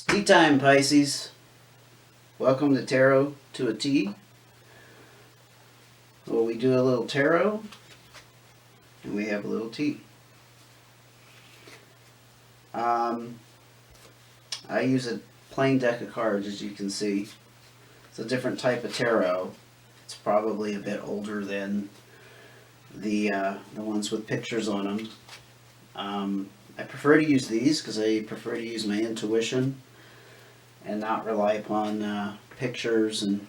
Tea time, Pisces. Welcome to Tarot to a Tea. Well, we do a little tarot and we have a little tea. I use a plain deck of cards, as you can see. It's a different type of tarot. It's probably a bit older than the ones with pictures on them. I prefer to use these because I prefer to use my intuition and not rely upon pictures and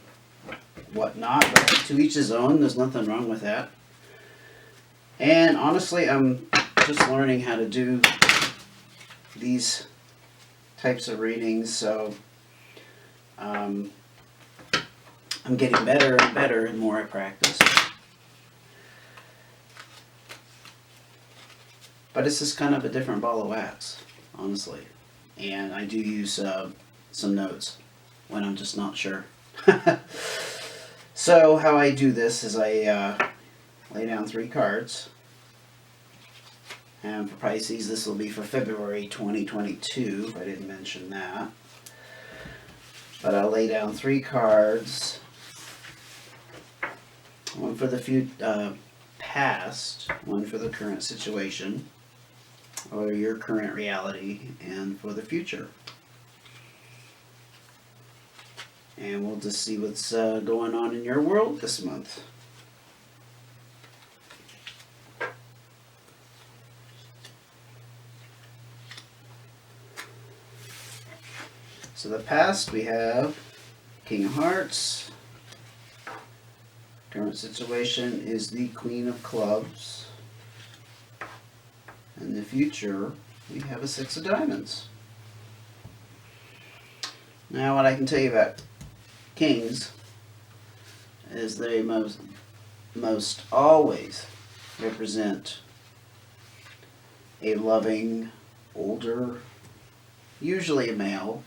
whatnot. But to each his own. There's nothing wrong with that. And honestly, I'm just learning how to do these types of readings, so I'm getting better and better the more I practice. But it's just kind of a different ball of wax, honestly. And I do use some notes when I'm just not sure. So how I do this is I lay down 3 cards. And for Pisces, this will be for February 2022, if I didn't mention that. But I'll lay down 3 cards. One for the past, one for the current situation, or your current reality, and for the future. And we'll just see what's going on in your world this month. So the past, we have King of Hearts. Current situation is the Queen of Clubs. In the future, we have a 6 of Diamonds. Now, what I can tell you about Kings is they most always represent a loving, older, usually a male.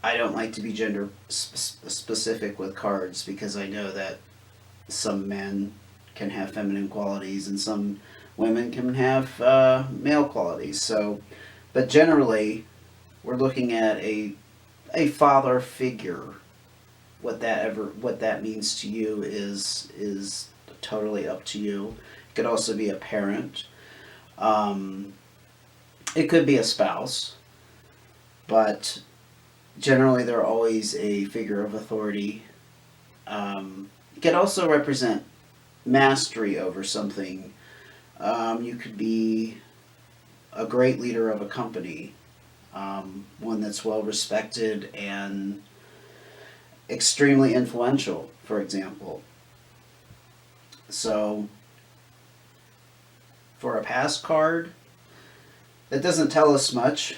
I don't like to be gender specific with cards because I know that some men can have feminine qualities and some women can have male qualities. So, but generally, we're looking at a father figure. What that means to you is totally up to you. It could also be a parent. It could be a spouse. But generally, they're always a figure of authority. It can also represent mastery over something. You could be a great leader of a company, one that's well respected and extremely influential, for example. So, for a past card, that doesn't tell us much.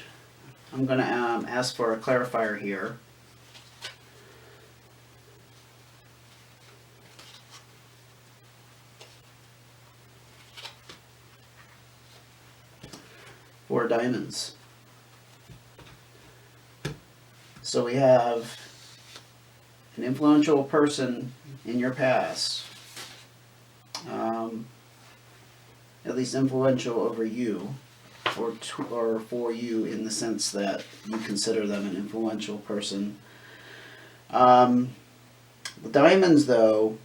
I'm going to ask for a clarifier here. For diamonds. So we have an influential person in your past, at least influential over you. Or for you in the sense that you consider them an influential person. The diamonds, though,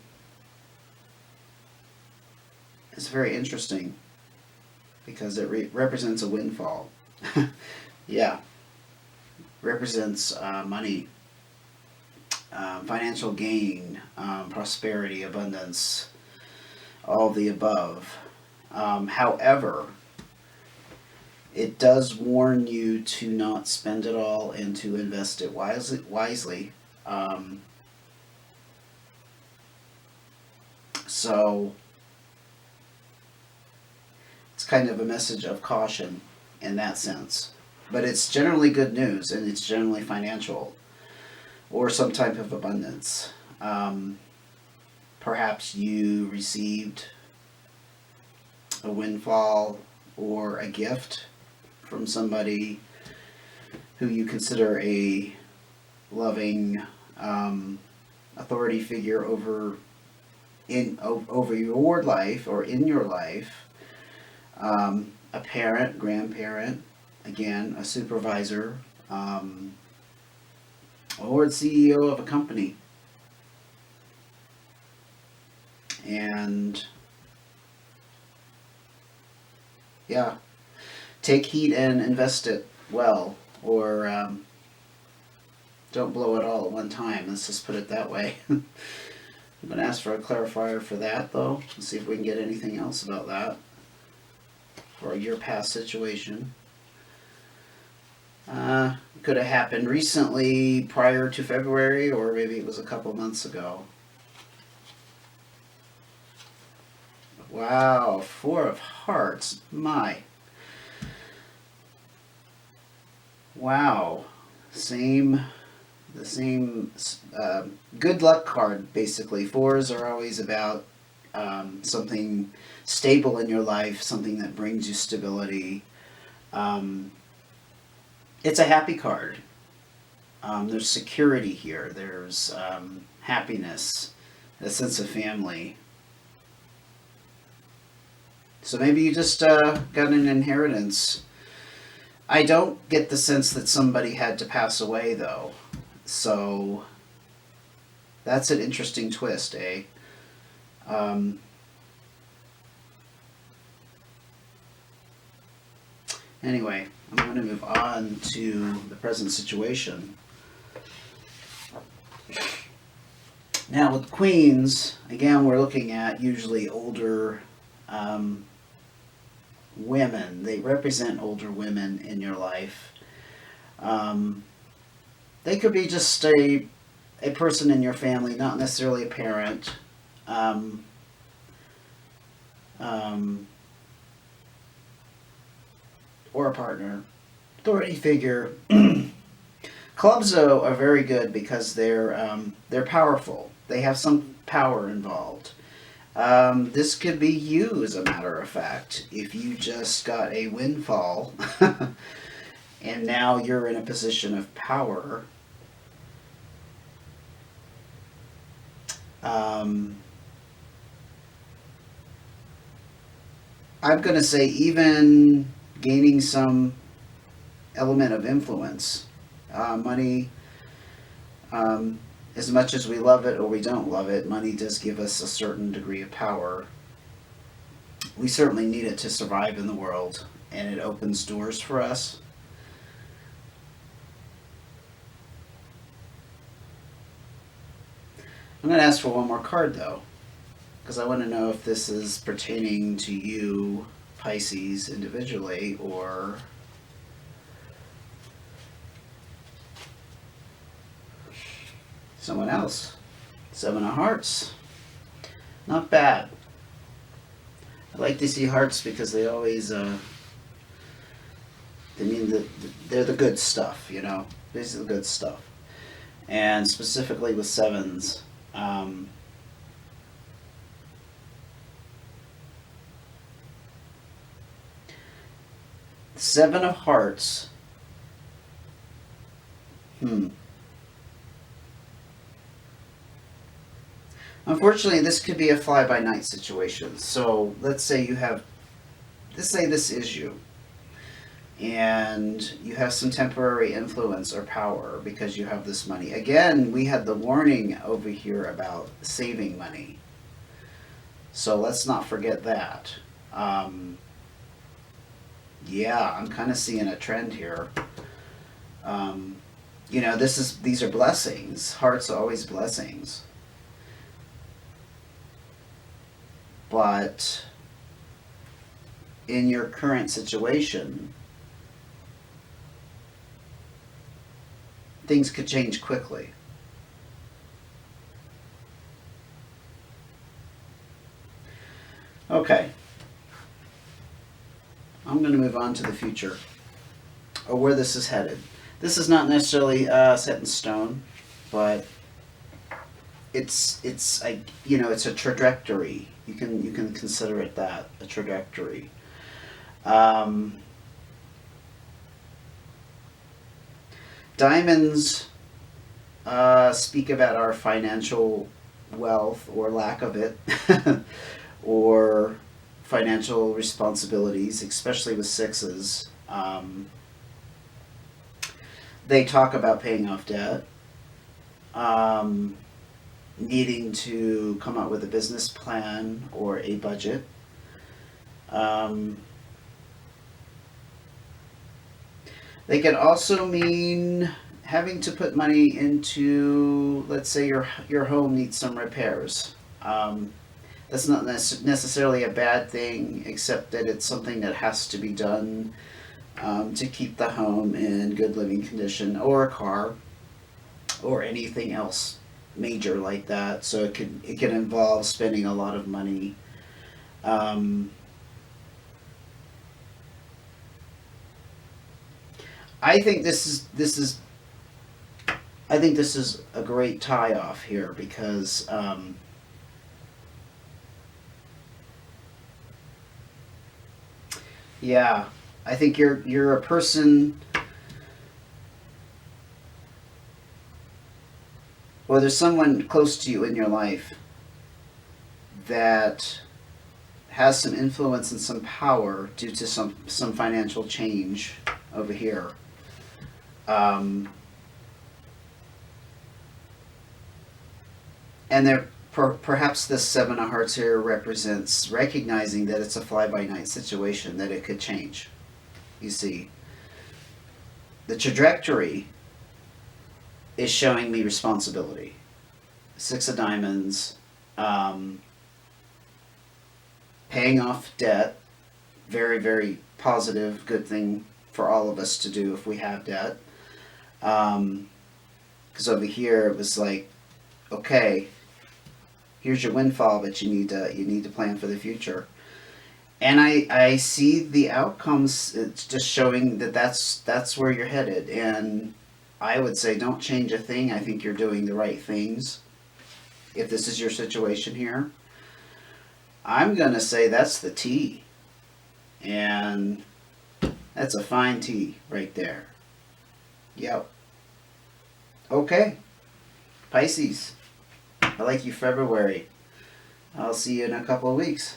is very interesting because it represents a windfall. Yeah, represents money, financial gain, prosperity, abundance, all of the above. However, it does warn you to not spend it all and to invest it wisely. So it's kind of a message of caution in that sense. But it's generally good news, and it's generally financial or some type of abundance. Perhaps you received a windfall or a gift from somebody who you consider a loving authority figure over your life or in your life, a parent, grandparent, again, a supervisor, or the CEO of a company. And yeah, take heed and invest it well, or don't blow it all at one time. Let's just put it that way. I'm going to ask for a clarifier for that, though, and see if we can get anything else about that for your past situation. Could have happened recently, prior to February, or maybe it was a couple months ago. Wow, Four of Hearts. My. Wow. The same good luck card, basically. Fours are always about something stable in your life, something that brings you stability. It's a happy card. There's security here. There's happiness, a sense of family. So maybe you just got an inheritance. I don't get the sense that somebody had to pass away, though. So that's an interesting twist, eh? Anyway, I'm going to move on to the present situation. Now, with queens, again, we're looking at usually older women. They represent older women in your life. They could be just a person in your family, not necessarily a parent. Or a partner, authority figure. Clubs, though, are very good because they're powerful. They have some power involved. This could be you, as a matter of fact, if you just got a windfall and now you're in a position of power. I'm going to say even gaining some element of influence. Money, as much as we love it or we don't love it, money does give us a certain degree of power. We certainly need it to survive in the world, and it opens doors for us. I'm going to ask for one more card, though, because I want to know if this is pertaining to you, Pisces, individually, or someone else. Seven of Hearts. Not bad. I like to see hearts because they always, they mean that they're the good stuff, you know? These are the good stuff. And specifically with sevens, Seven of Hearts. Unfortunately, this could be a fly-by-night situation. So let's say this is you, and you have some temporary influence or power because you have this money. Again, we had the warning over here about saving money. So let's not forget that. Yeah, I'm kind of seeing a trend here. You know, these are blessings. Hearts are always blessings. But in your current situation, things could change quickly. Okay. I'm going to move on to the future, or where this is headed. This is not necessarily set in stone, but it's it's a trajectory. You can consider it that, a trajectory. Diamonds speak about our financial wealth or lack of it, or financial responsibilities, especially with sixes. they talk about paying off debt, um, needing to come up with a business plan or a budget. Um, they can also mean having to put money into, let's say your home needs some repairs. That's not necessarily a bad thing, except that it's something that has to be done to keep the home in good living condition, or a car, or anything else major like that. So it can involve spending a lot of money. Um, I think this is a great tie off here because yeah, I think you're a person. Well, there's someone close to you in your life that has some influence and some power due to some financial change over here. Um, and perhaps this seven of hearts here represents recognizing that it's a fly by night situation, that it could change. You see, the trajectory is showing me responsibility. Six of diamonds, paying off debt, very, very positive, good thing for all of us to do if we have debt. Because over here it was like, okay, here's your windfall, but you need to plan for the future. And I see the outcomes. It's just showing that that's where you're headed. And I would say don't change a thing. I think you're doing the right things. If this is your situation here, I'm gonna say that's the T, and that's a fine T right there. Yep. Okay, Pisces. I like you, February. I'll see you in a couple of weeks.